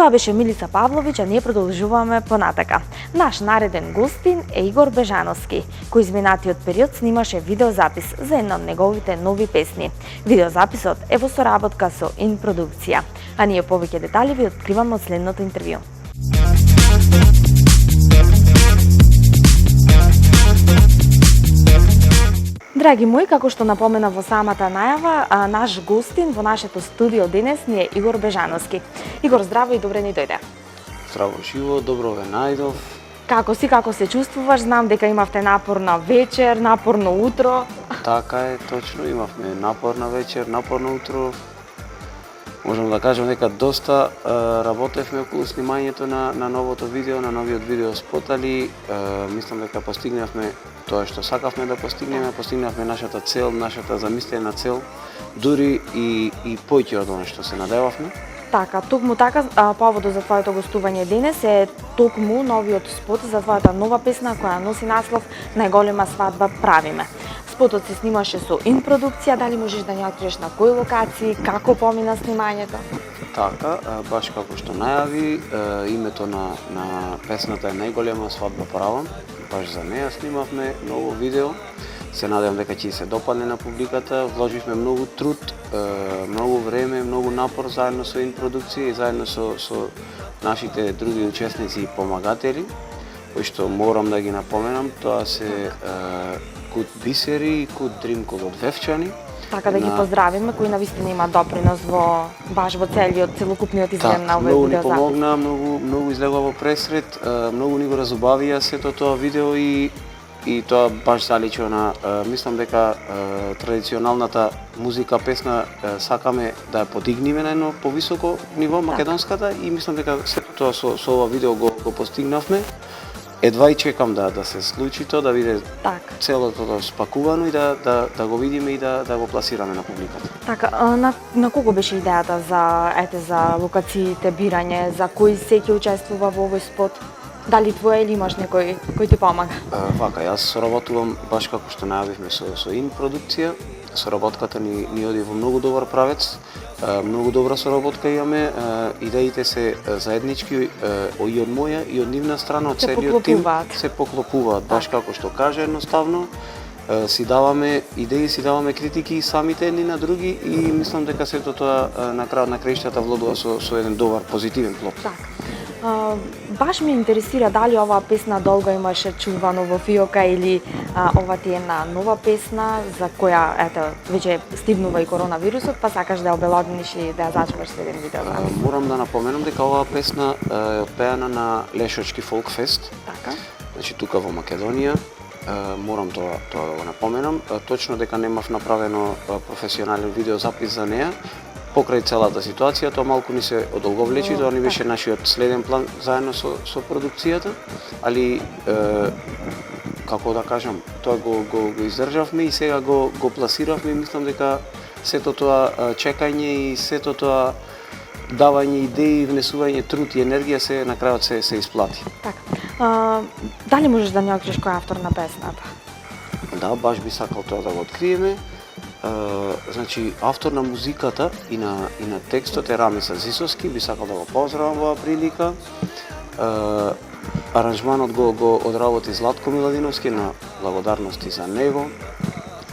Тоа беше Милица Павловиќ, а ние продолжуваме понатака. Наш нареден гостин е Игор Бежановски, кој изминатиот период снимаше видеозапис за една од неговите нови песни. Видеозаписот е во соработка со Ин продукција, а ние повеќе детали ви откриваме од следното интервју. Драги мои, како што напомена во самата најава, наш гостин во нашето студио денес ни е Игор Бежановски. Игор, здраво и добре ни дојде. Здраво живо, добро ве најдов. Како си, како се чувствуваш? Знам дека имавте напорна вечер, напорно утро. Така е, точно, имавме напорна вечер, напорно утро. Можам да кажам дека доста работевме околу снимањето на новото видео, на новиот видео спот, али мислам дека постигнавме тоа што сакавме да постигнавме нашата цел, нашата замислена цел, дури и поќе од она што се надевавме. Така, токму така, поводот за твоето гостување денес е токму новиот спот за твојата нова песна која носи наслов Најголема свадба правиме. Спотот се снимаше со Ин продукција, дали можеш да ни откриеш на кои локации, како помина снимањето? Така, баш како што најави, името на песната е Најголема свадба правам. Баш за неја снимавме ново видео. Се надевам дека ќе се допадне на публиката. Вложивме многу труд, многу време, многу напор заедно со Ин продукција и заедно со нашите други учесници и помагатели, кои што морам да ги напоменам, тоа се Кут Бисери и Кут Дримкол од Вевчани. Така да ги поздравиме, кои навистина има допринос баш во целокупниот изглед на овој видеозапис. Многу ни помогна, многу излегува во пресред, многу ни го разубавија сето тоа видео и тоа баш заличува на, мислам дека традиционалната музика, песна сакаме да ја подигниме на едно повисоко ниво, македонската, и мислам дека сето тоа со ова видео го постигнавме. Едва и чекам да се случи тоа, да биде целото спакувано и да го видиме и да го пласираме на публиката. Така, на кого беше идејата за локациите, бирање, за кој се ќе учествува во овој спот? Дали твоја или имаш некој кој ти помага? Вака, јас соработувам баш како што најавивме со Ин продукција. Соработката ни оди во многу добар правец. Многу добра соработка имаме, идеите се заеднички и од моја и од нивна страна, од целиот тим се поклопуваат, баш како што кажа едноставно. Си даваме идеи, си даваме критики и самите едни на други и мислам дека сето тоа на крајот на краиштата влодува со еден добар позитивен плод. Баш ме интересира дали оваа песна долго имаше чувано во фиока или ова ти е една нова песна за која веќе стигнува и коронавирусот, па сакаш да ја обелодниш и да ја зачуваш со еден видео. Морам да напоменам дека оваа песна е отпеана на Лешочки фолк фест. Така. Значи тука во Македонија. Морам тоа да го напоменам. Точно дека немав направено професионален видеозапис за неја. Покрај целата ситуација, тоа малку ни се одолговлечи, тоа ни беше нашиот следен план заедно со продукцијата, али како да кажам, тоа го издржавме и сега го пласиравме и мислам дека сето тоа чекање и сето тоа давање идеи, внесување труд и енергија се на крајот се исплати. Така. Дали можеш да ни откриеш кој е автор на песната? Да, баш би сакал тоа да го откриеме. Значи, автор на музиката и на текстот е Рамеса Зисовски, би сакал да го поздравам во прилика. Аранжманот го одработи Златко Миладиновски, на благодарности за него,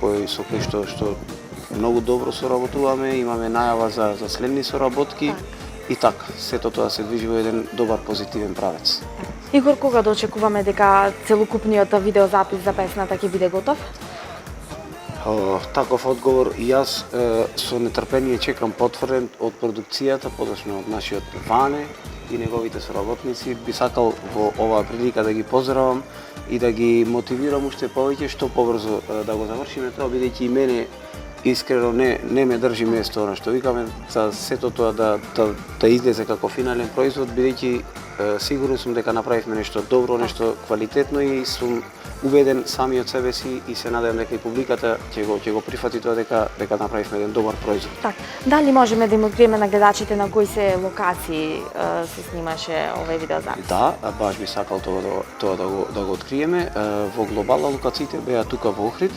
со кој што многу добро соработуваме, имаме најава за следни соработки и така, сето тоа се движи во еден добар позитивен правец. Игор, кога да очекуваме дека целокупниот видеозапис за песната ќе биде готов? Таков одговор и јас со нетрпение чекам потврден од продукцијата, подоцна од нашиот Ване и неговите соработници. Би сакал во оваа прилика да ги поздравам и да ги мотивирам уште повеќе што побрзо да го завршиме тоа, бидејќи и мене искрено не ме држи место она што викаме за сето тоа да излезе како финален производ, бидејќи сигурен сум дека направивме нешто добро, нешто квалитетно и сум убеден сами од себе си и се надевам дека и публиката ќе го прифати тоа дека направивме еден добар производ. Така. Дали можеме да им откриеме на гледачите на кои се локации се снимаше овој видеозапис? Да, баш би сакал тоа да го откриеме. Во глобала локациите беа тука во Охрид,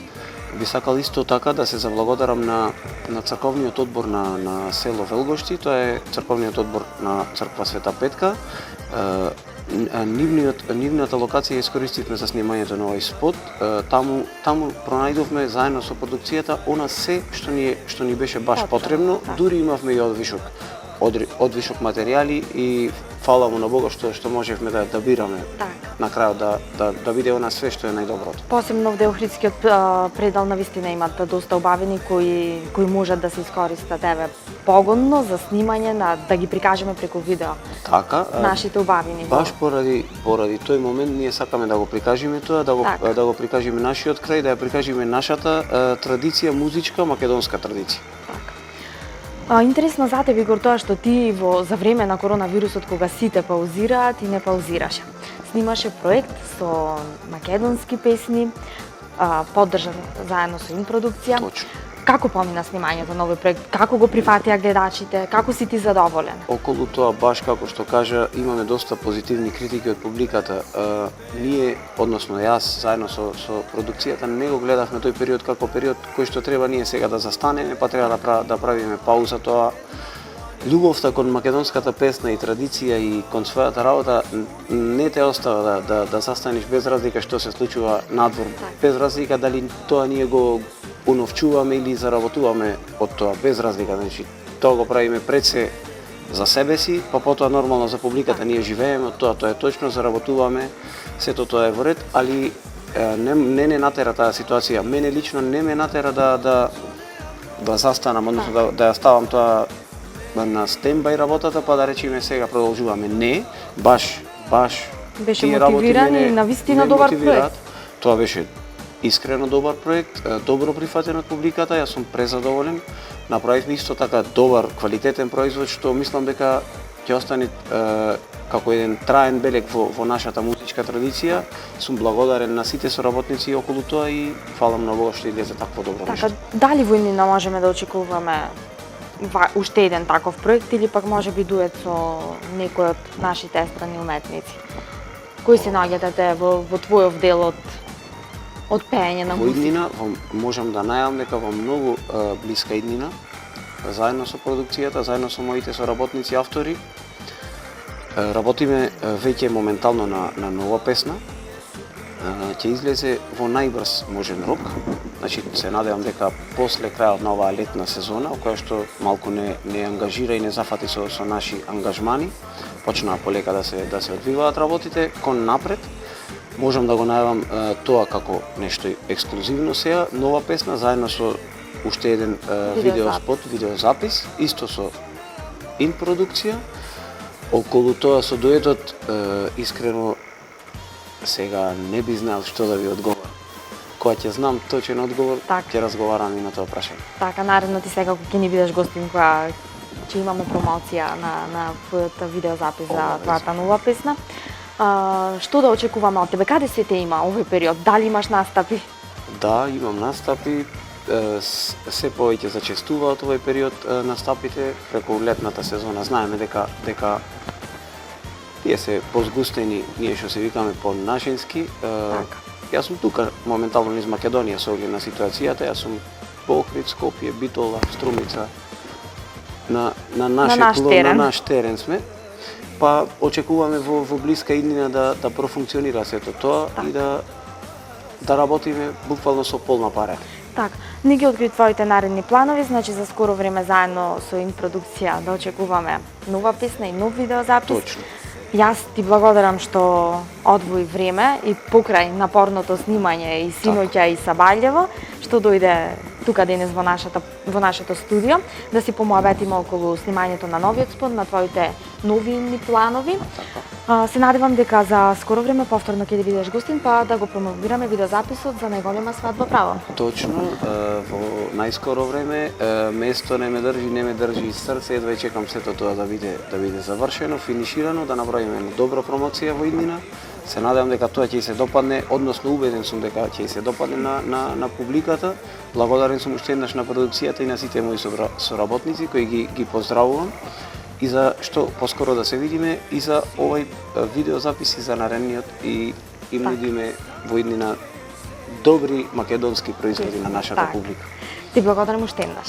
би сакал исто така да се заблагодарам на црковниот одбор на село Велгошти, тоа е црковниот одбор на црква Света Петка. Нивната локација искористивме за снимањето на овој спот. Таму пронајдовме заедно со продукцијата она се што ни беше баш потребно, дури имавме и одвишок материјали и фала му на Бога што можевме да бираме. На крајот да биде она све што е најдоброто. Посебно овде Охридскиот предел навистина имат доста убавини кои можат да се искористат погодно за снимање да ги прикажеме преку видео. Така, нашите убавини. Баш поради тој момент ние сакаме да го прикажеме тоа, да го прикажеме нашиот крај, да ја прикажеме нашата традиција, музичка, македонска традиција. Интересно за тебе, Игор, тоа што ти за време на коронавирусот, кога сите паузираат, и не паузираше. Снимаше проект со македонски песни, поддржан заедно со инпродукција. Точно. Како помина снимањето на овој проект? Како го прифатија гледачите? Како си ти задоволен? Околу тоа, баш како што кажа, имаме доста позитивни критики од публиката. Ние, односно јас, заедно со продукцијата, не го гледавме тој период како период кој што треба ние сега да застанеме, па треба да правиме пауза. Тоа љубовта кон македонската песна и традиција и кон својата работа не те остава да застанеш без разлика што се случува надвор, без разлика дали тоа ние го уновчуваме или заработуваме од тоа, без разлика. Значи, тоа го правиме пред се за себе си, па потоа нормално за публиката ние живееме од тоа е точно, заработуваме, сето тоа е во ред, али не натера таа ситуација. Мене лично не ме натера да застанам, односно да ја ставам тоа на стендбај работата, па да речеме сега продолжуваме. Не, баш беше мотивиран и навистина добар проект. Тоа беше искрено добар проект, добро прифатен од публиката, јас сум презадоволен. Направивме исто така добар, квалитетен производ, што мислам дека ќе остане како еден траен белег во нашата музичка традиција. Сум благодарен на сите соработници околу тоа и фалам на Бога што излезе такво добро нешто. Така, дали во иднина можеме да очекуваме уште еден таков проект или пак може би дует со некој од нашите естрани уметници? Кои се наоѓате во твојов дел од пеење на музика? Во иднина можам да најавам дека во многу блиска иднина, заедно со продукцијата, заедно со моите соработници автори, работиме веќе моментално на нова песна. Ќе излезе во најбрз можен рок. Значи се надевам дека после крајот на оваа летна сезона, која што малку не ангажира и не зафати со наши ангажмани, почнаа полека да се одвиваат работите кон напред. Можам да го најавам тоа како нешто ексклузивно сега, нова песна заедно со уште еден видеоспот, видеозапис, исто со инпродукција. Околу тоа со дуетот искрено сега не би знаел што да ви одговорам. Кога ќе знам точен одговор, ќе разговарам и на тоа прашање. Така, наредно ти сега кога ќе ни бидеш гостин, кога ќе имаме промоција на твојот видеозапис за твојата нова песна. Што да очекуваме од тебе? Каде се те има овој период? Дали имаш настапи? Да, имам настапи. Се повеќе зачестуваат овој период настапите преку летната сезона. Знаеме дека тие се позгустени, ние што се викаме по-нашински. Јас сум тука моментално низ Македонија со оглед на ситуацијата. Јас сум во Охрид, Скопје, Битола, Струмица. На наш терен сме. Па очекуваме во блиска иднина да профункционира сето тоа и да работиме буквално со полна пара. Така, не ги откри твоите наредни планови, значи за скоро време заедно со инпродукција да очекуваме нова песна и нов видеозапис. Точно. Јас ти благодарам што одвои време и покрај напорното снимање и синоќа и Сабаљево, што дојде тука денес во нашето студио, да си помоабетиме околу снимањето на новиот спот, на твоите нови планови. Се надевам дека за скоро време повторно ќе бидеш гостин, па да го промовираме видеозаписот за најголема свадба право. Точно, во најскоро време, место не ме држи и срце, едва чекам сето тоа да биде завршено, финиширано, да направиме добра промоција во иднина. Се надевам дека тоа ќе се допадне, односно убеден сум дека ќе се допадне на публиката. Благодарен сум уште еднаш на продукцијата и на сите мои соработници кои ги поздравувам. И за што поскоро да се видиме и за овој видеозапис и за наредниот и нудиме во иднина добри македонски производи на нашата Так. публика. Ти благодарам уште еднаш.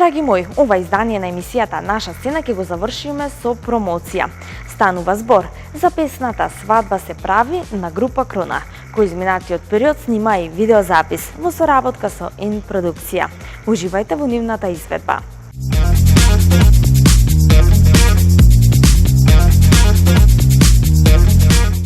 Драги мои, ова издание на емисијата Наша сцена ќе го завршиме со промоција. Станува збор за песната Свадба се прави на група Круна, кој изминатиот период снима и видеозапис во соработка со Н продукција. Уживајте во нивната изведба.